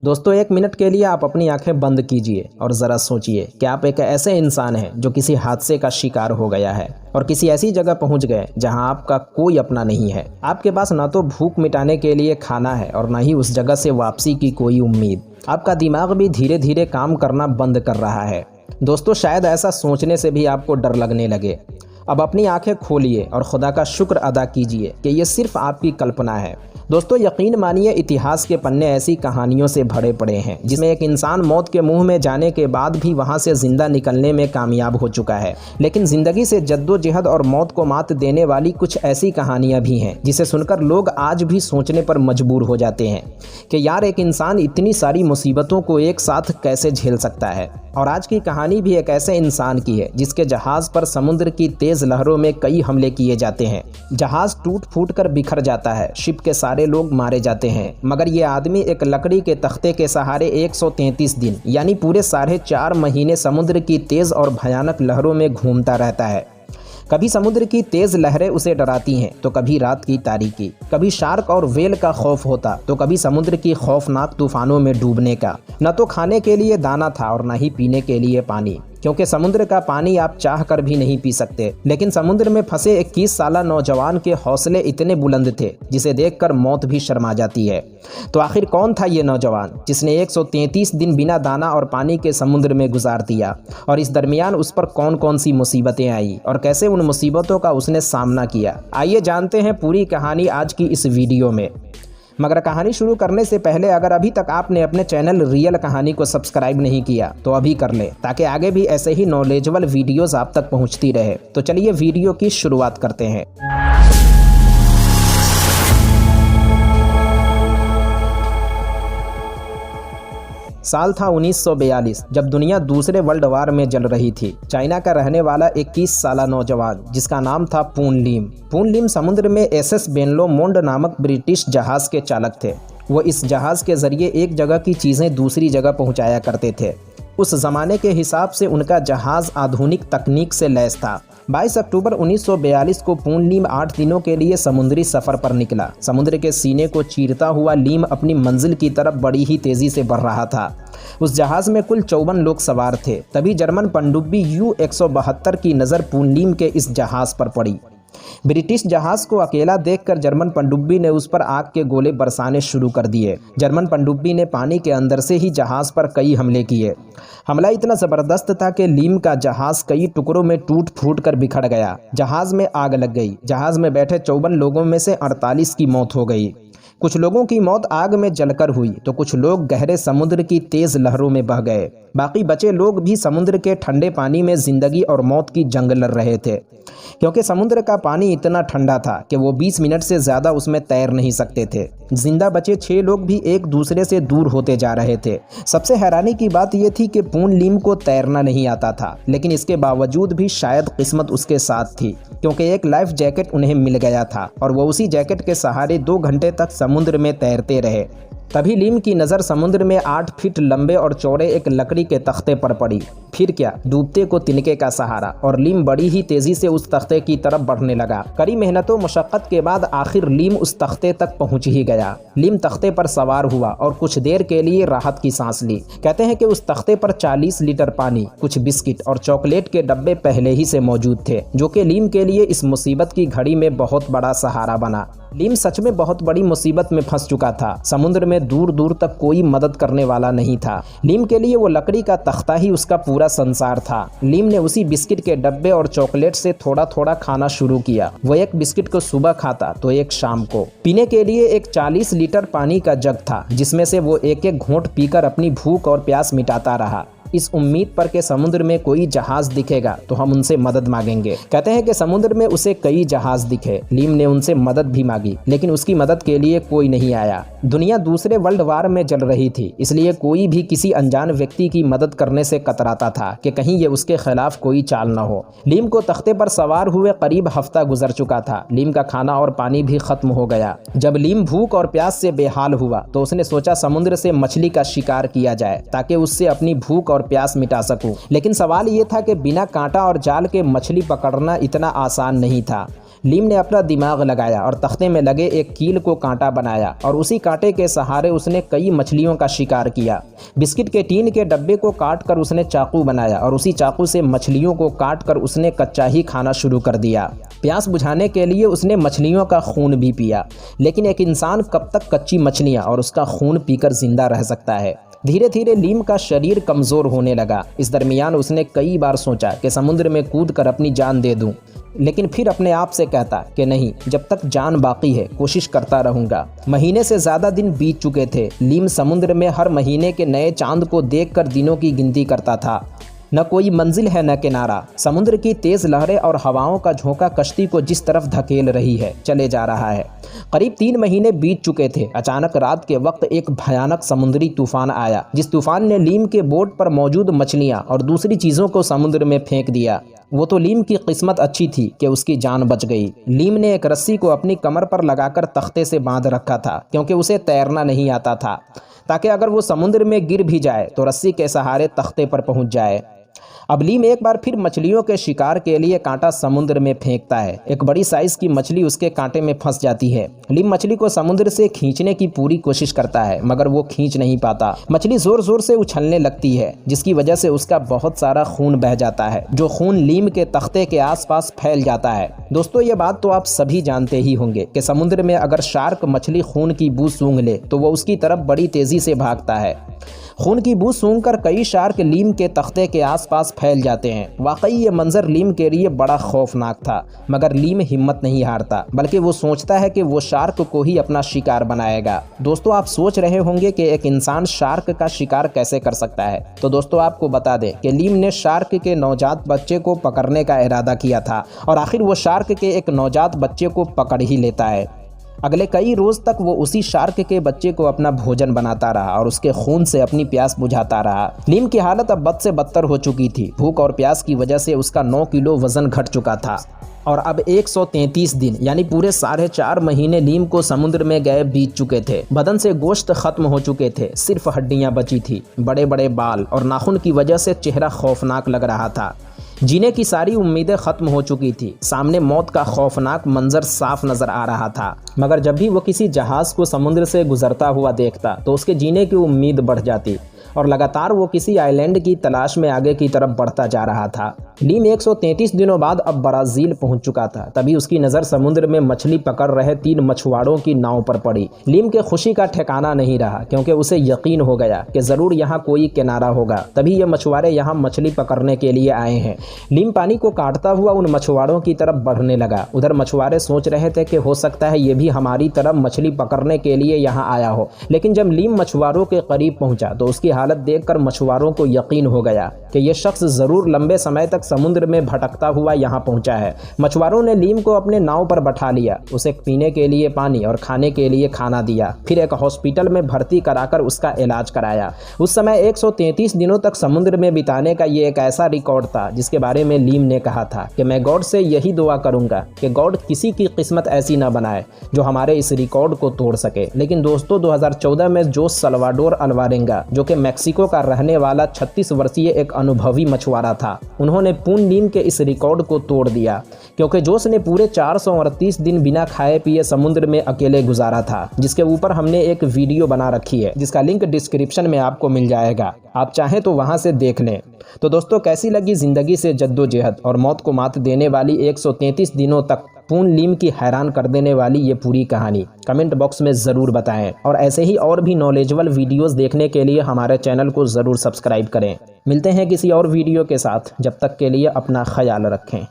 दोस्तों, एक मिनट के लिए आप अपनी आंखें बंद कीजिए और ज़रा सोचिए कि आप एक ऐसे इंसान हैं जो किसी हादसे का शिकार हो गया है और किसी ऐसी जगह पहुंच गए जहां आपका कोई अपना नहीं है। आपके पास ना तो भूख मिटाने के लिए खाना है और ना ही उस जगह से वापसी की कोई उम्मीद। आपका दिमाग भी धीरे धीरे काम करना बंद कर रहा है। दोस्तों, शायद ऐसा सोचने से भी आपको डर लगने लगे। अब अपनी आंखें खोलिए और खुदा का शुक्र अदा कीजिए कि ये सिर्फ आपकी कल्पना है। दोस्तों, यकीन मानिए, इतिहास के पन्ने ऐसी कहानियों से भरे पड़े हैं जिसमें एक इंसान मौत के मुंह में जाने के बाद भी वहां से जिंदा निकलने में कामयाब हो चुका है। लेकिन जिंदगी से जद्दोजहद और मौत को मात देने वाली कुछ ऐसी कहानियां भी हैं जिसे सुनकर लोग आज भी सोचने पर मजबूर हो जाते हैं कि यार, एक इंसान इतनी सारी मुसीबतों को एक साथ कैसे झेल सकता है। और आज की कहानी भी एक ऐसे इंसान की है जिसके जहाज पर समुद्र की तेज लहरों में कई हमले किए जाते हैं। जहाज टूट फूट कर बिखर जाता है, शिप के सारे लोग मारे जाते हैं, मगर ये आदमी एक लकड़ी के तख्ते के सहारे 133 दिन यानी पूरे 4.5 महीने समुद्र की तेज और भयानक लहरों में घूमता रहता है। कभी समुद्र की तेज लहरें उसे डराती हैं तो कभी रात की तारीकी, कभी शार्क और वेल का खौफ होता तो कभी समुद्र की खौफनाक तूफानों में डूबने का। न तो खाने के लिए दाना था और न ही पीने के लिए पानी, क्योंकि समुद्र का पानी आप चाह कर भी नहीं पी सकते। लेकिन समुद्र में फंसे 21 साला नौजवान के हौसले इतने बुलंद थे जिसे देखकर मौत भी शर्मा जाती है। तो आखिर कौन था ये नौजवान जिसने 133 दिन बिना दाना और पानी के समुद्र में गुजार दिया, और इस दरमियान उस पर कौन कौन सी मुसीबतें आई और कैसे उन मुसीबतों का उसने सामना किया? आइए जानते हैं पूरी कहानी आज की इस वीडियो में। मगर कहानी शुरू करने से पहले अगर अभी तक आपने अपने चैनल रियल कहानी को सब्सक्राइब नहीं किया तो अभी कर लें, ताकि आगे भी ऐसे ही नॉलेजेबल वीडियोस आप तक पहुंचती रहे। तो चलिए वीडियो की शुरुआत करते हैं। साल था 1942, जब दुनिया दूसरे वर्ल्ड वार में जल रही थी। चाइना का रहने वाला 21 साला नौजवान जिसका नाम था पून लिम। पून लिम समुद्र में एसएस बेनलो मोंड नामक ब्रिटिश जहाज के चालक थे। वो इस जहाज के जरिए एक जगह की चीज़ें दूसरी जगह पहुंचाया करते थे। उस जमाने के हिसाब से उनका जहाज आधुनिक तकनीक से लैस था। 22 अक्टूबर 1942 को पून लीम 8 दिनों के लिए समुद्री सफ़र पर निकला। समुद्र के सीने को चीरता हुआ लीम अपनी मंजिल की तरफ बड़ी ही तेज़ी से बढ़ रहा था। उस जहाज़ में कुल 54 लोग सवार थे। तभी जर्मन पनडुब्बी U-172 की नज़र पून लीम के इस जहाज़ पर पड़ी। ब्रिटिश जहाज को अकेला देखकर जर्मन पनडुब्बी ने उस पर आग के गोले बरसाने शुरू कर दिए। जर्मन पनडुब्बी ने पानी के अंदर से ही जहाज पर कई हमले किए। हमला इतना ज़बरदस्त था कि लीम का जहाज कई टुकड़ों में टूट फूट कर बिखर गया। जहाज में आग लग गई। जहाज में बैठे 54 लोगों में से 48 की मौत हो गई। कुछ लोगों की मौत आग में जलकर हुई तो कुछ लोग गहरे समुद्र की तेज लहरों में बह गए। बाकी बचे लोग भी समुद्र के ठंडे पानी में जिंदगी और मौत की जंग लड़ रहे थे, क्योंकि समुद्र का पानी इतना ठंडा था कि वो 20 मिनट से ज़्यादा उसमें तैर नहीं सकते थे। जिंदा बचे 6 लोग भी एक दूसरे से दूर होते जा रहे थे। सबसे हैरानी की बात यह थी कि पून लीम को तैरना नहीं आता था, लेकिन इसके बावजूद भी शायद किस्मत उसके साथ थी, क्योंकि एक लाइफ जैकेट उन्हें मिल गया था और वो उसी जैकेट के सहारे 2 घंटे तक समुद्र में तैरते रहे। तभी लीम की नज़र समुद्र में 8 फीट लंबे और चौड़े एक लकड़ी के तख्ते पर पड़ी। फिर क्या, डूबते को तिनके का सहारा, और लीम बड़ी ही तेजी से उस तख्ते की तरफ बढ़ने लगा। कड़ी मेहनतों मुशक्कत के बाद आखिर लीम उस तख्ते तक पहुंच ही गया। लीम तख्ते पर सवार हुआ और कुछ देर के लिए राहत की सांस ली। कहते हैं कि उस तख्ते पर 40 लीटर पानी, कुछ बिस्किट और चॉकलेट के डब्बे पहले ही से मौजूद थे, जो कि लीम के लिए इस मुसीबत की घड़ी में बहुत बड़ा सहारा बना। लीम सच में बहुत बड़ी मुसीबत में फंस चुका था। समुद्र में दूर दूर तक कोई मदद करने वाला नहीं था। लीम के लिए वो लकड़ी का तख्ता ही उसका पूरा संसार था। लीम ने उसी बिस्किट के डब्बे और चॉकलेट से थोड़ा थोड़ा खाना शुरू किया। वो एक बिस्किट को सुबह खाता तो एक शाम को। पीने के लिए एक 40 लीटर पानी का जग था, जिसमें से वो एक एक घूंट पीकर अपनी भूख और प्यास मिटाता रहा, इस उम्मीद पर कि समुद्र में कोई जहाज दिखेगा तो हम उनसे मदद मांगेंगे। कहते हैं कि समुद्र में उसे कई जहाज दिखे। लीम ने उनसे मदद भी मांगी, लेकिन उसकी मदद के लिए कोई नहीं आया। दुनिया दूसरे वर्ल्ड वार में जल रही थी, इसलिए कोई भी किसी अनजान व्यक्ति की मदद करने से कतराता था कि कहीं ये उसके खिलाफ कोई चाल न हो। लीम को तख्ते पर सवार हुए करीब हफ्ता गुजर चुका था। लीम का खाना और पानी भी खत्म हो गया। जब लीम भूख और प्यास से बेहाल हुआ तो उसने सोचा समुद्र से मछली का शिकार किया जाए, ताकि उससे अपनी भूख और प्यास मिटा सकूं। लेकिन सवाल ये था कि बिना कांटा और जाल के मछली पकड़ना इतना आसान नहीं था। लीम ने अपना दिमाग लगाया और तख्ते में लगे एक कील को कांटा बनाया और उसी कांटे के सहारे उसने कई मछलियों का शिकार किया। बिस्किट के टीन के डब्बे को काट कर उसने चाकू बनाया और उसी चाकू से मछलियों को काट कर उसने कच्चा ही खाना शुरू कर दिया। प्यास बुझाने के लिए उसने मछलियों का खून भी पिया। लेकिन एक इंसान कब तक कच्ची मछलियाँ और उसका खून पीकर जिंदा रह सकता है। धीरे धीरे लीम का शरीर कमज़ोर होने लगा। इस दरमियान उसने कई बार सोचा कि समुद्र में कूद कर अपनी जान दे दूं, लेकिन फिर अपने आप से कहता कि नहीं, जब तक जान बाकी है कोशिश करता रहूंगा। महीने से ज़्यादा दिन बीत चुके थे। लीम समुद्र में हर महीने के नए चांद को देखकर दिनों की गिनती करता था। न कोई मंजिल है न किनारा। समुद्र की तेज़ लहरें और हवाओं का झोंका कश्ती को जिस तरफ धकेल रही है चले जा रहा है। करीब 3 महीने बीत चुके थे। अचानक रात के वक्त एक भयानक समुद्री तूफान आया, जिस तूफान ने लीम के बोट पर मौजूद मछलियां और दूसरी चीज़ों को समुद्र में फेंक दिया। वो तो लीम की किस्मत अच्छी थी कि उसकी जान बच गई। लीम ने एक रस्सी को अपनी कमर पर लगाकर तख्ते से बांध रखा था, क्योंकि उसे तैरना नहीं आता था, ताकि अगर वो समुद्र में गिर भी जाए तो रस्सी के सहारे तख्ते पर पहुंच जाए। अब लीम एक बार फिर मछलियों के शिकार के लिए कांटा समुद्र में फेंकता है। एक बड़ी साइज की मछली उसके कांटे में फंस जाती है। लीम मछली को समुद्र से खींचने की पूरी कोशिश करता है, मगर वो खींच नहीं पाता। मछली जोर जोर से उछलने लगती है, जिसकी वजह से उसका बहुत सारा खून बह जाता है, जो खून लीम के तख्ते के आसपास फैल जाता है। दोस्तों, ये बात तो आप सभी जानते ही होंगे कि समुद्र में अगर शार्क मछली खून की बू सूंघ ले तो वो उसकी तरफ बड़ी तेजी से भागता है। खून की बू सूंघकर कई शार्क लीम के तख्ते के आसपास फैल जाते हैं। वाकई ये मंजर लीम के लिए बड़ा खौफनाक था, मगर लीम हिम्मत नहीं हारता, बल्कि वो सोचता है कि वो शार्क को ही अपना शिकार बनाएगा। दोस्तों, आप सोच रहे होंगे कि एक इंसान शार्क का शिकार कैसे कर सकता है। तो दोस्तों, आपको बता दें कि लीम ने शार्क के नवजात बच्चे को पकड़ने का इरादा किया था और आखिर वो शार्क के एक नवजात बच्चे को पकड़ ही लेता है। अगले कई रोज तक वो उसी शार्क के बच्चे को अपना भोजन बनाता रहा और उसके खून से अपनी प्यास बुझाता रहा। लीम की हालत अब बद से बदतर हो चुकी थी। भूख और प्यास की वजह से उसका 9 किलो वजन घट चुका था और अब 133 दिन यानी पूरे 4.5 महीने लीम को समुद्र में गए बीत चुके थे। बदन से गोश्त खत्म हो चुके थे, सिर्फ हड्डियां बची थी। बड़े बड़े बाल और नाखून की वजह से चेहरा खौफनाक लग रहा था। जीने की सारी उम्मीदें खत्म हो चुकी थी। सामने मौत का खौफनाक मंजर साफ नजर आ रहा था, मगर जब भी वो किसी जहाज को समुद्र से गुजरता हुआ देखता तो उसके जीने की उम्मीद बढ़ जाती और लगातार वो किसी आइलैंड की तलाश में आगे की तरफ बढ़ता जा रहा था। लीम 133 दिनों बाद अब ब्राज़ील पहुंच चुका था। तभी उसकी नज़र समुद्र में मछली पकड़ रहे 3 मछुआरों की नाव पर पड़ी। लीम के खुशी का ठिकाना नहीं रहा, क्योंकि उसे यकीन हो गया कि ज़रूर यहाँ कोई किनारा होगा, तभी ये मछुआरे यहाँ मछली पकड़ने के लिए आए हैं। लीम पानी को काटता हुआ उन मछुआरों की तरफ बढ़ने लगा। उधर मछुआरे सोच रहे थे कि हो सकता है ये भी हमारी तरफ मछली पकड़ने के लिए यहाँ आया हो। लेकिन जब लीम मछुआरों के करीब पहुंचा तो उसकी हालत देखकर मछुआरों को यकीन हो गया कि यह शख्स ज़रूर लंबे समय तक समुद्र में भटकता हुआ यहाँ पहुंचा है। मछुआरों ने लीम को अपने नाव पर बैठा लिया, उसे पीने के लिए पानी और खाने के लिए खाना दिया, फिर एक हॉस्पिटल में भर्ती कराकर उसका इलाज कराया। उस समय 133 दिनों तक समुद्र में बिताने का ये एक ऐसा रिकॉर्ड था जिसके बारे में लीम ने कहा था कि मैं गॉड से यही दुआ करूंगा कि गॉड किसी की किस्मत ऐसी ना बनाए जो हमारे इस रिकॉर्ड को तोड़ सके। लेकिन दोस्तों, 2014 में जोस सल्वाडोर अल्वारेंगा, जो कि मैक्सिको का रहने वाला 36 वर्षीय एक अनुभवी मछुआरा था, उन्होंने पूर्ण लीम के इस रिकॉर्ड को तोड़ दिया, क्योंकि जोस ने पूरे 438 दिन बिना खाए पिए समुद्र में अकेले गुजारा था, जिसके ऊपर हमने एक वीडियो बना रखी है, जिसका लिंक डिस्क्रिप्शन में आपको मिल जाएगा। आप चाहें तो वहां से देख लें। तो दोस्तों, कैसी लगी जिंदगी से जद्दोजहद और मौत को मात देने वाली 133 दिनों तक पूर्ण लीम की हैरान कर देने वाली ये पूरी कहानी? कमेंट बॉक्स में ज़रूर बताएं और ऐसे ही और भी नॉलेजेबल वीडियोस देखने के लिए हमारे चैनल को ज़रूर सब्सक्राइब करें। मिलते हैं किसी और वीडियो के साथ, जब तक के लिए अपना ख्याल रखें।